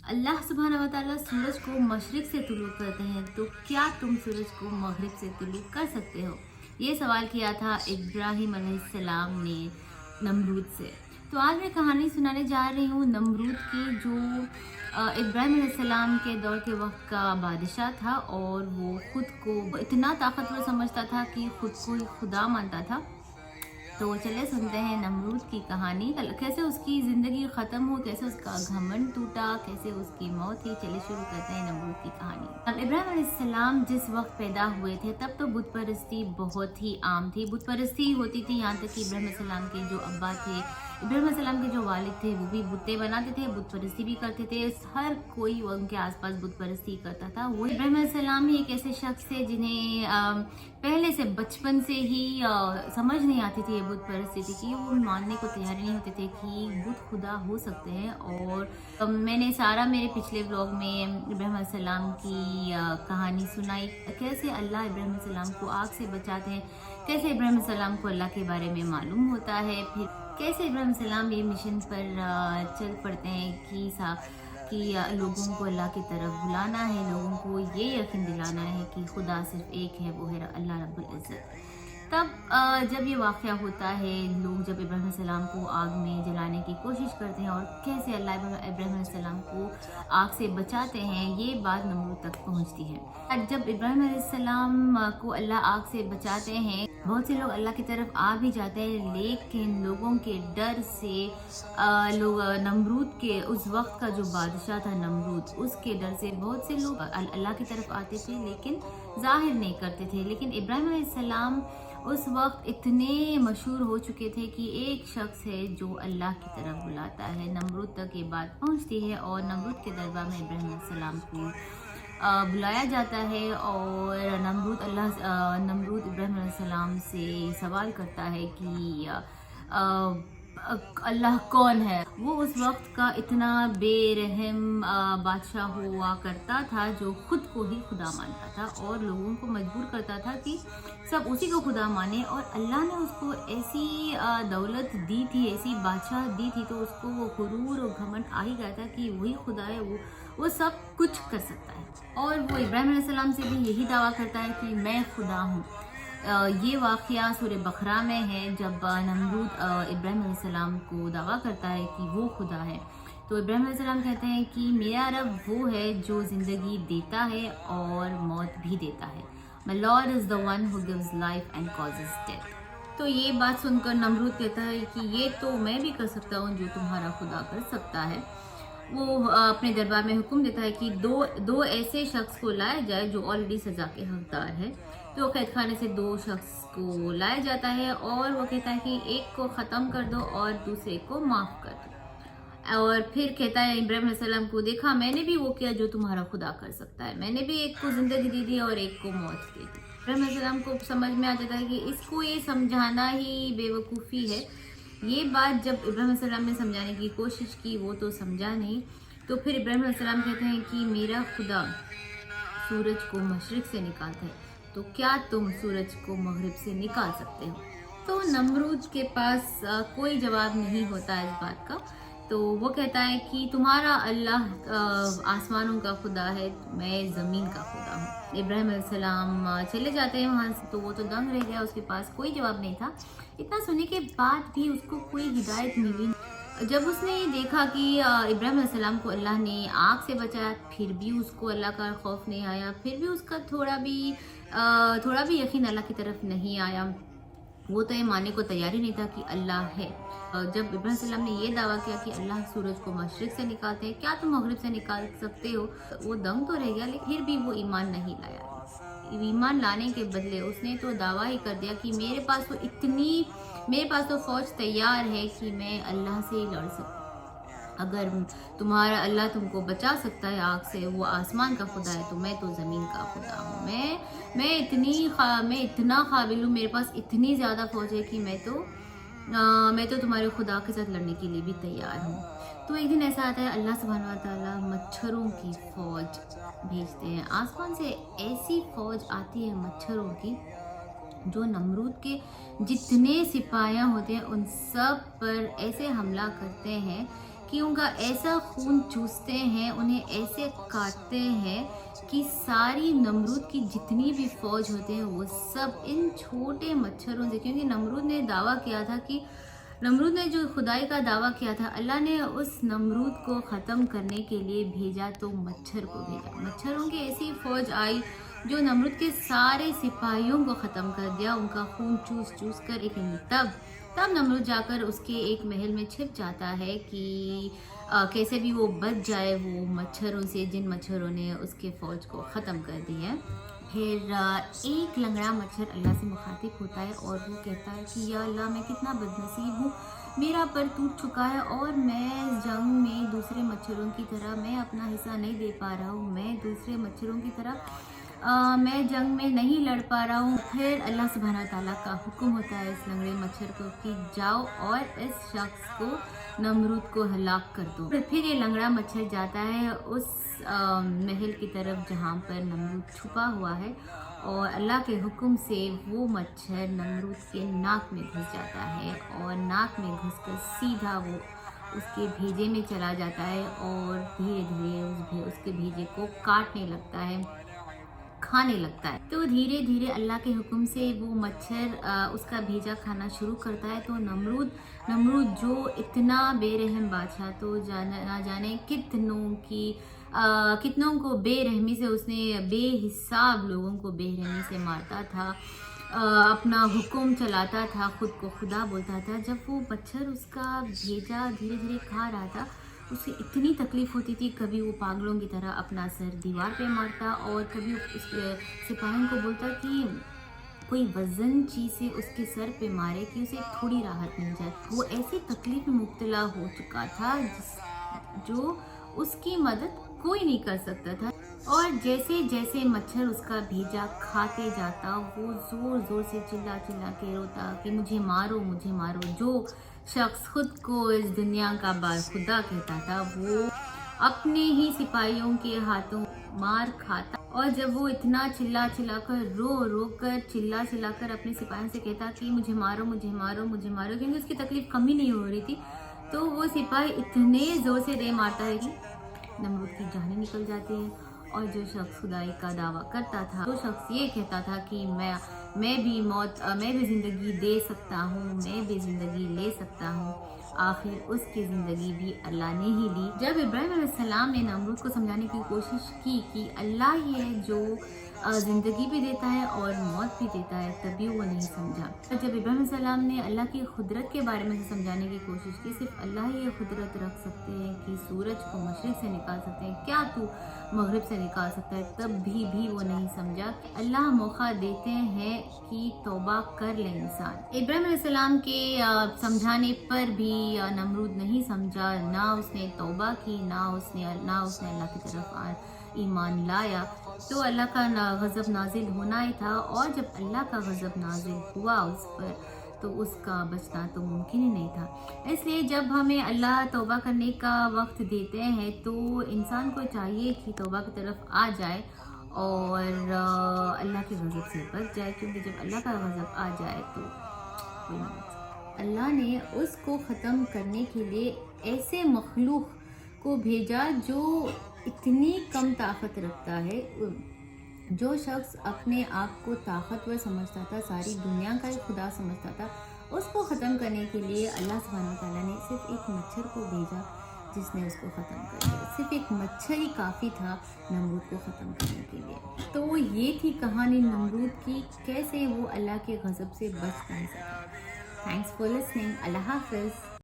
अल्लाह सुब्हानहू व तआला सूरज को मशरिक से तुलू करते हैं, तो क्या तुम सूरज को मगरिब से तुलू कर सकते हो? ये सवाल किया था इब्राहिम अलैहिस्सलाम ने नमरूद से। तो आज मैं कहानी सुनाने जा रही हूँ नमरूद की, जो इब्राहिम अलैहिस्सलाम के दौर के वक्त का बादशाह था और वो खुद को इतना ताकतवर समझता था कि खुद को ही खुदा मानता था। तो चले सुनते हैं नमरूद की कहानी, कैसे उसकी ज़िंदगी ख़त्म हो, कैसे उसका घमंड टूटा, कैसे उसकी मौत हुई। चले शुरू करते हैं नमरूद की कहानी। अब इब्राहिम अलैहिस्सलाम जिस वक्त पैदा हुए थे तब तो बुत परस्ती बहुत ही आम थी। बुत परस्ती होती थी, यहाँ तक कि इब्राहिम अलैहिस्सलाम के जो अब्बा थे, इब्राहिम अलैहिस्सलाम के जो वालिद थे, वो भी बुतें बनाते थे, बुत परस्ती भी करते थे। हर कोई उनके आसपास बुत परस्ती करता था। वो इब्राहिम अलैहिस्सलाम ही एक ऐसे शख्स थे जिन्हें पहले से बचपन से ही समझ नहीं आती थी ये बुत परस्ती थी, कि वो मानने को तैयार नहीं होते थे कि बुत खुदा हो सकते हैं। और मैंने सारा मेरे पिछले व्लॉग में इब्राहिम अलैहिस्सलाम की कहानी सुनाई, कैसे अल्लाह इब्राहिम अलैहिस्सलाम को आग से बचाते हैं, कैसे इब्राहिम अलैहिस्सलाम को अल्लाह के बारे में मालूम होता है, फिर कैसे इब्राहिम अलैहिस्सलाम ये मिशन पर चल पड़ते हैं कि लोगों को अल्लाह की तरफ बुलाना है, लोगों को ये यकीन दिलाना है कि खुदा सिर्फ एक है, वो है अल्लाह रब्बुल इज़्ज़त। तब जब ये वाक़या होता है, लोग जब इब्राहिम अलैहिस्सलाम को आग में जलाने की कोशिश करते हैं और कैसे अल्लाह इब्राहिम अलैहिस्सलाम को आग से बचाते हैं, ये बात नमरूद तक पहुंचती है। जब इब्राहिम अलैहिस्सलाम को अल्लाह आग से बचाते हैं, बहुत से लोग अल्लाह की तरफ आ भी जाते हैं, लेकिन लोगों के डर से लोग नमरूद के उस वक्त का जो बादशाह था नमरूद, उसके डर से बहुत से लोग अल्लाह की तरफ आते थे लेकिन जाहिर नहीं करते थे। लेकिन इब्राहिम अलैहिस्सलाम उस वक्त इतने मशहूर हो चुके थे कि एक शख्स है जो अल्लाह की तरफ बुलाता है। नमरूद तक ये बात पहुंचती है और नमरूद के दरबार में इब्राहिम अलैहिस्सलाम को बुलाया जाता है और नमरूद इब्राहिम अलैहिस्सलाम से सवाल करता है कि अल्लाह कौन है। वो उस वक्त का इतना बेरहम बादशाह हुआ करता था जो खुद को ही खुदा मानता था और लोगों को मजबूर करता था कि सब उसी को खुदा माने। और अल्लाह ने उसको ऐसी दौलत दी थी, ऐसी बादशाह दी थी, तो उसको वो गुरूर और घमंड आ ही गया था कि वही खुदा है, वो सब कुछ कर सकता है। और वो इब्राहिम अलैहिस्सलाम से भी यही दावा करता है कि मैं खुदा हूँ। ये वाक़या सूरह बकरा में है, जब नमरूद इब्राहिम अलैहिस्सलाम को दावा करता है कि वो खुदा है। तो इब्राहिम अलैहिस्सलाम कहते हैं कि मेरा रब वो है जो ज़िंदगी देता है और मौत भी देता है। My Lord is the one who gives life and causes death। तो ये बात सुनकर नमरूद कहता है कि ये तो मैं भी कर सकता हूँ जो तुम्हारा खुदा कर सकता है। वो अपने दरबार में हुक्म देता है कि दो ऐसे शख्स को लाया जाए जो ऑलरेडी सज़ा के हकदार है। तो कैद खाने से दो शख्स को लाया जाता है और वो कहता है कि एक को ख़त्म कर दो और दूसरे को माफ़ कर दो। और फिर कहता है इब्राहिम अलैहिस्सलाम को, देखा मैंने भी वो किया जो तुम्हारा खुदा कर सकता है, मैंने भी एक को ज़िंदगी दी थी और एक को मौत दी थी। इब्राहिम अलैहिस्सलाम को समझ में आ जाता है कि इसको ये समझाना ही बेवकूफ़ी है। ये बात जब इब्राहिम अलैहिस्सलाम ने समझाने की कोशिश की, वो तो समझा नहीं। तो फिर इब्राहिम अलैहिस्सलाम कहते हैं कि मेरा खुदा सूरज को मशरिक से निकालता है, तो क्या तुम सूरज को मगरिब से निकाल सकते हो? तो नमरूद के पास कोई जवाब नहीं होता इस बात का। तो वो कहता है कि तुम्हारा अल्लाह आसमानों का खुदा है, मैं ज़मीन का खुदा हूँ। इब्राहिम अलैहिस्सलाम चले जाते हैं वहाँ से। तो वो तो दंग रह गया, उसके पास कोई जवाब नहीं था। इतना सुनने के बाद भी उसको कोई हिदायत मिली। जब उसने ये देखा कि इब्राहिम अलैहिस्सलाम को अल्लाह ने आग से बचाया, फिर भी उसको अल्लाह का खौफ नहीं आया, फिर भी उसका थोड़ा भी यकीन अल्लाह की तरफ नहीं आया। वो तो ये मानने को तैयार ही नहीं था कि अल्लाह है। जब इब्राहिम अलैहिस्सलाम ने ये दावा किया कि अल्लाह सूरज को मशरिक से निकालते हैं, क्या तुम मगरिब से निकाल सकते हो, वो दंग तो रह गया, लेकिन फिर भी वो ईमान नहीं लाया। ईमान लाने के बदले उसने तो दावा ही कर दिया कि मेरे पास तो फौज तैयार है कि मैं अल्लाह से ही लड़ सकता। अगर तुम्हारा अल्लाह तुमको बचा सकता है आग से, वो आसमान का खुदा है, तो मैं तो ज़मीन का खुदा हूँ। मैं इतना काबिल हूँ, मेरे पास इतनी ज़्यादा फौज है कि मैं तो तुम्हारे खुदा के साथ लड़ने के लिए भी तैयार हूँ। तो एक दिन ऐसा आता है, अल्लाह सुब्हानहू व तआला मच्छरों की फौज भेजते हैं। आसमान से ऐसी फौज आती है मच्छरों की, जो नमरूद के जितने सिपाहियाँ होते हैं उन सब पर ऐसे हमला करते हैं कि उनका ऐसा खून चूसते हैं, उन्हें ऐसे काटते हैं कि सारी नमरूद की जितनी भी फौज होते हैं वो सब इन छोटे मच्छरों से, क्योंकि नमरूद ने दावा किया था कि नमरूद ने जो खुदाई का दावा किया था, अल्लाह ने उस नमरूद को ख़त्म करने के लिए भेजा तो मच्छर को भेजा। मच्छरों की ऐसी फौज आई जो नमरूद के सारे सिपाहियों को ख़त्म कर दिया, उनका खून चूस चूस कर। लेकिन तब नमरूद जाकर उसके एक महल में छिप जाता है कि कैसे भी वो बच जाए वो मच्छरों से, जिन मच्छरों ने उसके फ़ौज को ख़त्म कर दिया है। फिर एक लंगड़ा मच्छर अल्लाह से मुखातिब होता है और वो कहता है कि या अल्लाह, मैं कितना बदनसीब हूँ, मेरा पर टूट चुका है और मैं जंग में दूसरे मच्छरों की तरह मैं अपना हिस्सा नहीं दे पा रहा हूँ, मैं दूसरे मच्छरों की तरह मैं जंग में नहीं लड़ पा रहा हूँ। फिर अल्लाह सुब्हानहू व तआला का हुक्म होता है इस लंगड़े मच्छर को कि जाओ और इस शख्स को, नमरूद को हलाक कर दो। फिर ये लंगड़ा मच्छर जाता है उस महल की तरफ जहाँ पर नमरूद छुपा हुआ है और अल्लाह के हुक्म से वो मच्छर नमरूद के नाक में घुस जाता है और नाक में घुसकर सीधा वो उसके भेजे में चला जाता है और धीरे धीरे उसके भेजे को काटने लगता है, खाने लगता है। तो धीरे धीरे अल्लाह के हुक्म से वो मच्छर उसका भेजा खाना शुरू करता है। तो नमरूद जो इतना बेरहम बादशाह, तो ना जाने कितनों को बेरहमी से उसने बेहिसाब लोगों को बेरहमी से मारता था, अपना हुक्म चलाता था, खुद को खुदा बोलता था। जब वो मच्छर उसका भेजा धीरे धीरे खा रहा था, उसे इतनी तकलीफ़ होती थी, कभी वो पागलों की तरह अपना सर दीवार पे मारता और कभी उस सिपाहियों को बोलता कि कोई वज़न चीज़ से उसके सर पे मारे कि उसे थोड़ी राहत मिल जाए। वो ऐसी तकलीफ़ में मुब्तला हो चुका था जो उसकी मदद कोई नहीं कर सकता था। और जैसे जैसे मच्छर उसका भेजा खाते जाता, वो ज़ोर ज़ोर से चिल्ला चिल्ला के रोता कि मुझे मारो, मुझे मारो। जो शख्स खुद को इस दुनिया का बाखुदा कहता था, वो अपने ही सिपाहियों के हाथों मार खाता। और जब वो इतना चिल्ला कर रो कर अपने सिपाहियों से कहता कि मुझे मारो, मुझे मारो, मुझे मारो, क्योंकि उसकी तकलीफ कम ही नहीं हो रही थी, तो वो सिपाही इतने ज़ोर से दे मारता है कि नमरूद की जानें निकल जाती है। और जो शख्स खुदाई का दावा करता था, वो शख्स ये कहता था कि मैं भी ज़िंदगी दे सकता हूँ, मैं भी ज़िंदगी ले सकता हूँ। आखिर उसकी ज़िंदगी भी अल्लाह ने ही ली। जब इब्राहिम अलैहिस्सलाम ने नमरूद को समझाने की कोशिश की कि अल्लाह ही है जो ज़िंदगी भी देता है और मौत भी देता है, तभी वो नहीं समझा। जब इब्राहिम अलैहिस्सलाम ने अल्लाह की खुदरत के बारे में समझाने की कोशिश की, सिर्फ अल्लाह ही ये खुदरत रख सकते हैं कि सूरज को मशरिक से निकाल सकते हैं, क्या तू मगरिब से निकाल सकता है, तब भी वो नहीं समझा। अल्लाह मौका देते हैं कि तौबा कर ले इंसान। इब्राहिम अलैहिस्सलाम के समझाने पर भी नमरूद नहीं समझा, ना उसने तौबा की, ना उसने अल्लाह की तरफ ईमान लाया। तो अल्लाह का गज़ब नाजिल होना ही था, और जब अल्लाह का गज़ब नाजिल हुआ उस पर, तो उसका बचना तो मुमकिन ही नहीं था। इसलिए जब हमें अल्लाह तौबा करने का वक्त देते हैं तो इंसान को चाहिए कि तौबा की तरफ आ जाए और अल्लाह के गज़ब से बच जाए, क्योंकि जब अल्लाह का गज़ब आ जाए तो कोई नहीं बच सकता। अल्लाह ने उसको ख़त्म करने के लिए ऐसे मखलूक को भेजा जो इतनी कम ताकत रखता है। जो शख्स अपने आप को ताकतवर समझता था, सारी दुनिया का ही खुदा समझता था, उसको ख़त्म करने के लिए अल्लाह सुब्हानहू व तआला ने सिर्फ एक मच्छर को भेजा जिसने उसको ख़त्म कर दिया। सिर्फ एक मच्छर ही काफ़ी था नमरूद को ख़त्म करने के लिए। तो ये थी कहानी नमरूद की, कैसे वो अल्लाह के गज़ब से बच नहीं सका। Thanks for listening. अल्लाह हाफ़िज़।